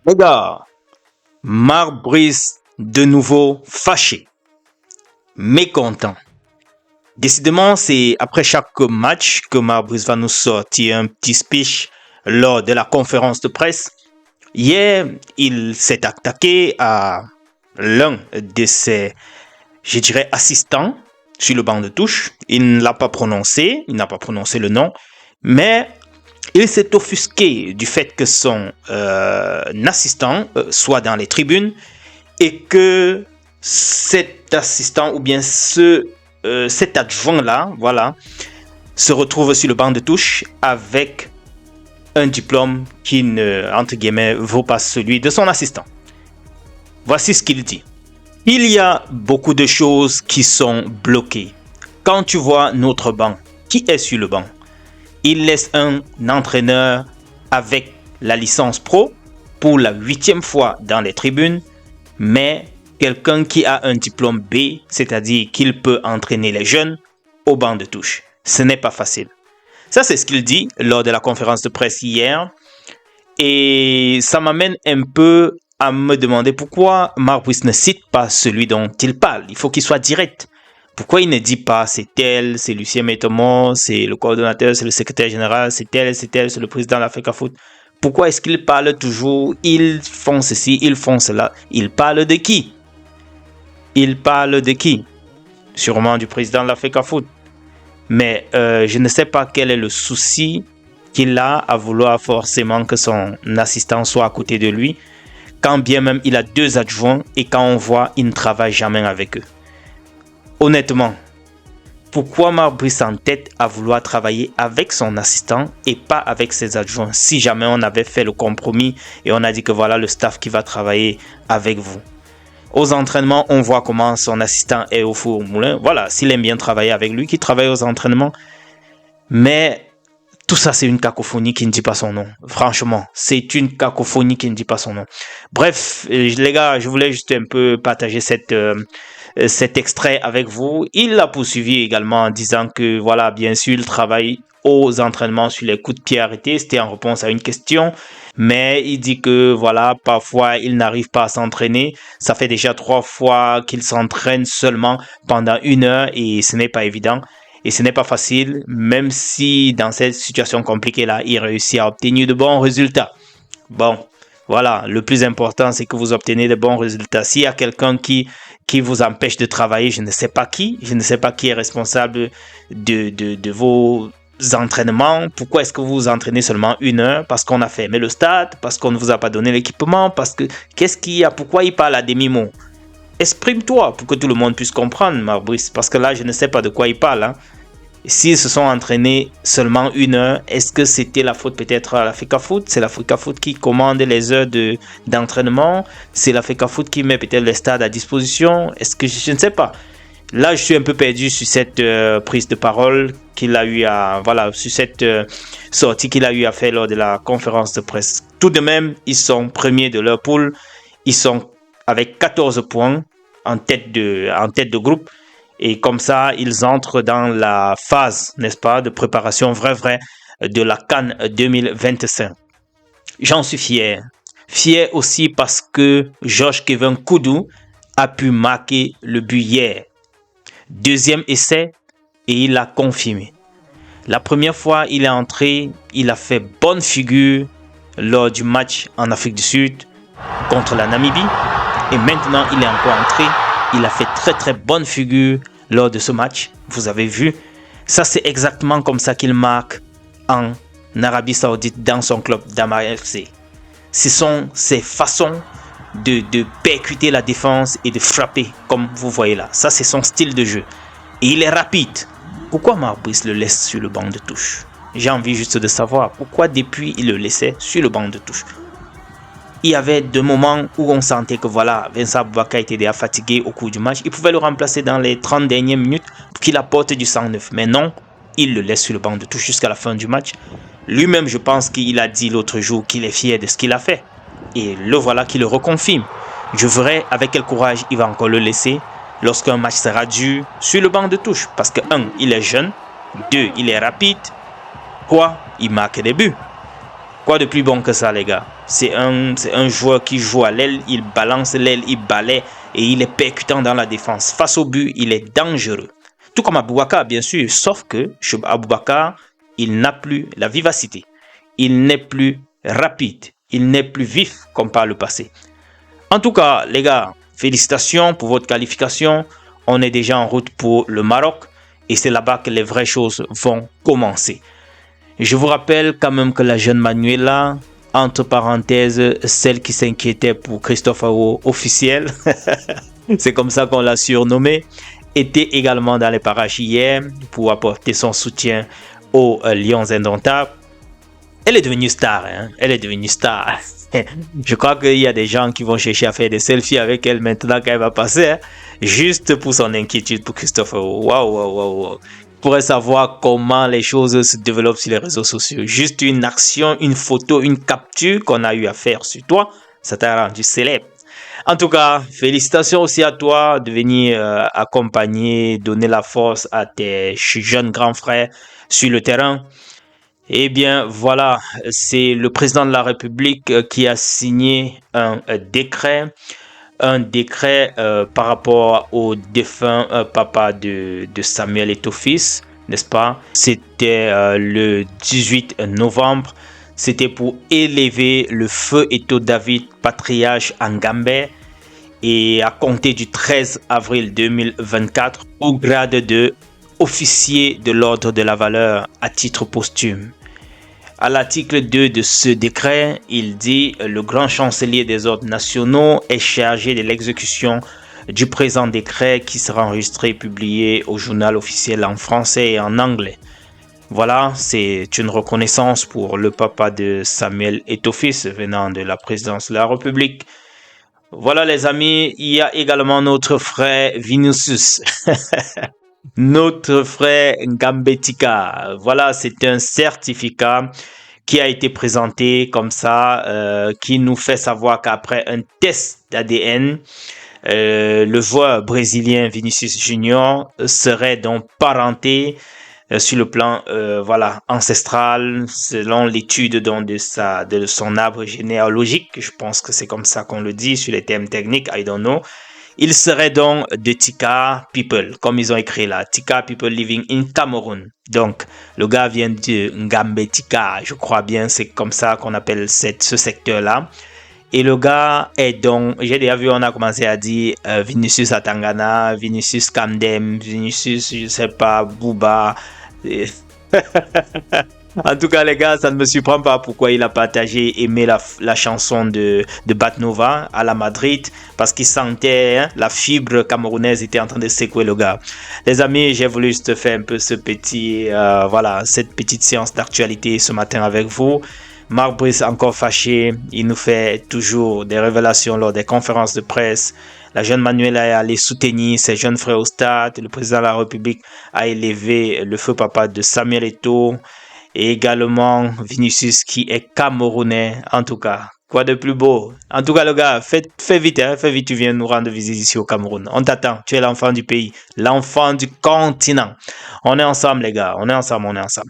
Les gars, Marc Brice de nouveau fâché, mécontent. Décidément, c'est après chaque match que Marc Brice va nous sortir un petit speech lors de la conférence de presse. Hier, il s'est attaqué à l'un de ses, je dirais, assistants sur le banc de touche. Il ne l'a pas prononcé, il n'a pas prononcé le nom, mais il s'est offusqué du fait que son assistant soit dans les tribunes et que cet assistant ou bien cet adjoint-là, voilà, se retrouve sur le banc de touche avec un diplôme qui ne, entre guillemets, vaut pas celui de son assistant. Voici ce qu'il dit. Il y a beaucoup de choses qui sont bloquées. Quand tu vois notre banc, qui est sur le banc? Il laisse un entraîneur avec la licence pro pour la 8e fois dans les tribunes, mais quelqu'un qui a un diplôme B, c'est-à-dire qu'il peut entraîner les jeunes, au banc de touche. Ce n'est pas facile. Ça, c'est ce qu'il dit lors de la conférence de presse hier. Et ça m'amène un peu à me demander pourquoi Marc Brice ne cite pas celui dont il parle. Il faut qu'il soit direct. Pourquoi il ne dit pas c'est tel, c'est Lucien Métomont, c'est le coordonnateur, c'est le secrétaire général, c'est tel, c'est le président de l'Africa Foot? Pourquoi est-ce qu'il parle toujours, ils font ceci, ils font cela? Il parle de qui? Il parle de qui? Sûrement du président de l'Africa Foot. Mais je ne sais pas quel est le souci qu'il a à vouloir forcément que son assistant soit à côté de lui, quand bien même il a 2 adjoints et quand on voit, il ne travaille jamais avec eux. Honnêtement, pourquoi Marc Brice s'entête à vouloir travailler avec son assistant et pas avec ses adjoints si jamais on avait fait le compromis et on a dit que voilà le staff qui va travailler avec vous? Aux entraînements, on voit comment son assistant est au four au moulin. Voilà, s'il aime bien travailler avec lui, qu'il travaille aux entraînements. Mais tout ça, c'est une cacophonie qui ne dit pas son nom. Franchement, c'est une cacophonie qui ne dit pas son nom. Bref, les gars, je voulais juste un peu partager cet extrait avec vous. Il l'a poursuivi également en disant que, voilà, bien sûr, il travaille aux entraînements sur les coups de pied arrêtés. C'était en réponse à une question. Mais il dit que, voilà, parfois, il n'arrive pas à s'entraîner. Ça fait déjà 3 fois qu'il s'entraîne seulement pendant 1 heure et ce n'est pas évident. Et ce n'est pas facile, même si dans cette situation compliquée-là, il réussit à obtenir de bons résultats. Bon, voilà, le plus important, c'est que vous obtenez de bons résultats. S'il y a quelqu'un qui vous empêche de travailler, je ne sais pas qui est responsable de vos entraînements. Pourquoi est-ce que vous vous entraînez seulement 1 heure? Parce qu'on a fermé le stade, parce qu'on ne vous a pas donné l'équipement, parce que qu'est-ce qu'il y a? Pourquoi il parle à demi-mot? Exprime-toi pour que tout le monde puisse comprendre, Marc Brice, parce que là, je ne sais pas de quoi il parle. S'ils se sont entraînés seulement 1 heure, est-ce que c'était la faute peut-être à l'Africa Foot? C'est l'Africa Foot qui commande les heures d'entraînement? C'est l'Africa Foot qui met peut-être les stades à disposition? Est-ce que je ne sais pas? Là, je suis un peu perdu sur cette prise de parole qu'il a eu sur cette sortie qu'il a eu à faire lors de la conférence de presse. Tout de même, ils sont premiers de leur poule. Ils sont avec 14 points en tête de groupe. Et comme ça, ils entrent dans la phase, n'est-ce pas, de préparation vraie de la CAN 2025. J'en suis fier. Fier aussi parce que Georges Kevin Koudou a pu marquer le but hier. 2e essai et il a confirmé. La première fois, il est entré, il a fait bonne figure lors du match en Afrique du Sud contre la Namibie. Et maintenant, il est encore entré. Il a fait très bonne figure lors de ce match. Vous avez vu. Ça, c'est exactement comme ça qu'il marque en Arabie Saoudite dans son club Damar FC. Ce sont ses façons de percuter la défense et de frapper, comme vous voyez là. Ça, c'est son style de jeu. Et il est rapide. Pourquoi Marc Brice le laisse sur le banc de touche? J'ai envie juste de savoir pourquoi depuis il le laissait sur le banc de touche. Il y avait des moments où on sentait que voilà, Vincent Aboubakar était déjà fatigué au cours du match. Il pouvait le remplacer dans les 30 dernières minutes pour qu'il apporte du sang neuf. Mais non, il le laisse sur le banc de touche jusqu'à la fin du match. Lui-même, je pense qu'il a dit l'autre jour qu'il est fier de ce qu'il a fait. Et le voilà qui le reconfirme. Je verrai avec quel courage il va encore le laisser lorsqu'un match sera dur sur le banc de touche. Parce que 1, il est jeune. 2, il est rapide. 3, il marque des buts. Quoi de plus bon que ça, les gars? C'est un joueur qui joue à l'aile, il balance l'aile, il balaie et il est percutant dans la défense. Face au but, il est dangereux. Tout comme Aboubakar, bien sûr, sauf que chez Aboubakar, il n'a plus la vivacité. Il n'est plus rapide. Il n'est plus vif comme par le passé. En tout cas, les gars, félicitations pour votre qualification. On est déjà en route pour le Maroc et c'est là-bas que les vraies choses vont commencer. Je vous rappelle quand même que la jeune Manuela, entre parenthèses, celle qui s'inquiétait pour Christophe Awo officiel, c'est comme ça qu'on l'a surnommé, était également dans les parages hier pour apporter son soutien aux Lions indomptables. Elle est devenue star, hein? Elle est devenue star. Je crois qu'il y a des gens qui vont chercher à faire des selfies avec elle maintenant qu'elle va passer, hein? Juste pour son inquiétude pour Christophe. Waouh, waouh, waouh. Pourrait savoir comment les choses se développent sur les réseaux sociaux. Juste une action, une photo, une capture qu'on a eu à faire sur toi, ça t'a rendu célèbre. En tout cas, félicitations aussi à toi de venir accompagner, donner la force à tes jeunes grands frères sur le terrain. Eh bien, voilà, c'est le président de la République qui a signé un décret par rapport au défunt papa de Samuel Eto'o-Fils, n'est-ce pas? C'était le 18 novembre. C'était pour élever le feu Eto'o-David, patriarche en Gambie, et à compter du 13 avril 2024 au grade de officier de l'ordre de la valeur à titre posthume. À l'article 2 de ce décret, il dit « Le grand chancelier des ordres nationaux est chargé de l'exécution du présent décret qui sera enregistré et publié au journal officiel en français et en anglais. » Voilà, c'est une reconnaissance pour le papa de Samuel Eto'o-Fils venant de la présidence de la République. Voilà les amis, il y a également notre frère Vinicius. Notre frère Gambetika. Voilà, c'est un certificat qui a été présenté comme ça, qui nous fait savoir qu'après un test d'ADN, le joueur brésilien Vinicius Junior serait donc parenté sur le plan voilà ancestral selon l'étude donc de son arbre généalogique. Je pense que c'est comme ça qu'on le dit sur les termes techniques. I don't know. Il serait donc de Tika people, comme ils ont écrit là, Tika people living in Cameroun. Donc, le gars vient de Ngambetika, je crois bien, c'est comme ça qu'on appelle ce secteur-là. Et le gars est donc, j'ai déjà vu, on a commencé à dire Vinicius Atangana, Vinicius Kamdem, Vinicius, je sais pas, Booba. En tout cas, les gars, ça ne me surprend pas pourquoi il a partagé, aimé la chanson de Batnova à la Madrid, parce qu'il sentait la fibre camerounaise était en train de secouer le gars. Les amis, j'ai voulu juste faire un peu voilà, cette petite séance d'actualité ce matin avec vous. Marc Brice encore fâché, il nous fait toujours des révélations lors des conférences de presse. La jeune Manuela est allée soutenir ses jeunes frères au stade. Le président de la République a élevé le feu papa de Samuel Eto'o. Et également Vinicius qui est camerounais. En tout cas, quoi de plus beau? En tout cas, le gars, fais vite, hein, fais vite, tu viens nous rendre visite ici au Cameroun. On t'attend, tu es l'enfant du pays, l'enfant du continent. On est ensemble, les gars, on est ensemble, on est ensemble.